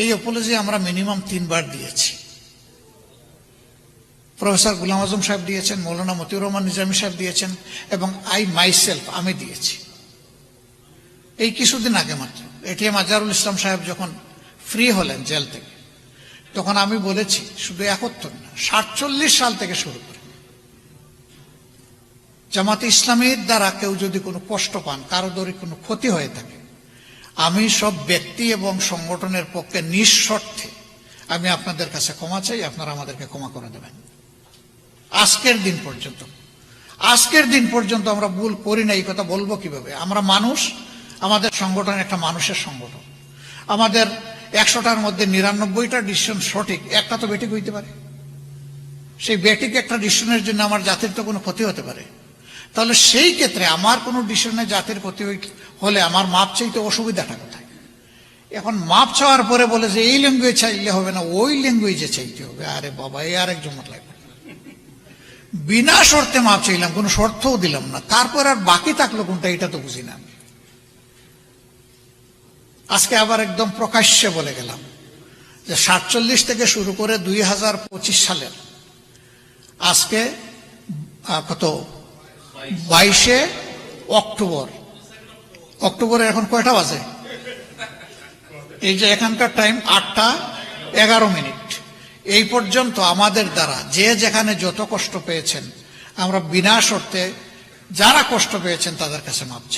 এই অ্যাপোলজি আমরা মিনিমাম 3 বার দিয়েছি। প্রফেসর গুলাম আজম সাহেব দিয়েছেন, মৌলানা মতিউর রহমান নিজামী সাহেব দিয়েছেন, এবং আমি দিয়েছি। এই কিছুদিন আগে মাত্র এটিএম আজহারুল ইসলাম সাহেব যখন ফ্রি হলেন জেল থেকে, তখন আমি বলেছি শুধু 71 না, 47 সাল থেকে শুরু করে জামাতে ইসলামীর দ্বারা কেউ যদি কোনো কষ্ট পান, কারো দরে কোনো ক্ষতি হয়ে থাকে, আমি সব ব্যক্তি এবং সংগঠনের পক্ষে নিঃশর্তে আমি আপনাদের কাছে ক্ষমা চাই, আপনারা আমাদেরকে ক্ষমা করে দেবেন। আজকের দিন পর্যন্ত আমরা ভুল করি না। এই কথা বলবো কিভাবে? আমরা মানুষ, আমাদের সংগঠন একটা মানুষের সংগঠন। আমাদের 100টার মধ্যে 99টা ডিসিশন সঠিক, একটা তো বেঠিক হইতে পারে। সেই বেঠিক একটা ডিসিশনের জন্য আমার জাতির তো কোনো ক্ষতি হতে পারে। তাহলে সেই ক্ষেত্রে আমার কোনো ডিসিশনে জাতির ক্ষতি হলে আমার মাপ চাইতে অসুবিধাটা কোথায়? এখন মাপ চাওয়ার পরে বলে যে এই ল্যাঙ্গুয়েজ চাইলে হবে না, ওই ল্যাঙ্গুয়েজে চাইতে হবে। আরে বাবা, এই আরেক জমত লাগবে। বিনা শর্তে মাপ চাইলাম, কোনো শর্তও দিলাম না, তারপর আর বাকি থাকলো কোনটা, এটা তো বুঝি না। আজকে আবার একদম প্রকাশ্যে বলে গেলাম যে 47 থেকে শুরু করে 2025 সালের আজকে কত 22শে অক্টোবরে এখন কয়টা বাজে? এই যে এখানকার টাইম 8:11। এই পর্যন্ত আমাদের দ্বারা যে যেখানে যত কষ্ট পেয়েছেন, আমরা বিনা শর্তে যারা কষ্ট পেয়েছেন তাদের কাছে মাপ চাই।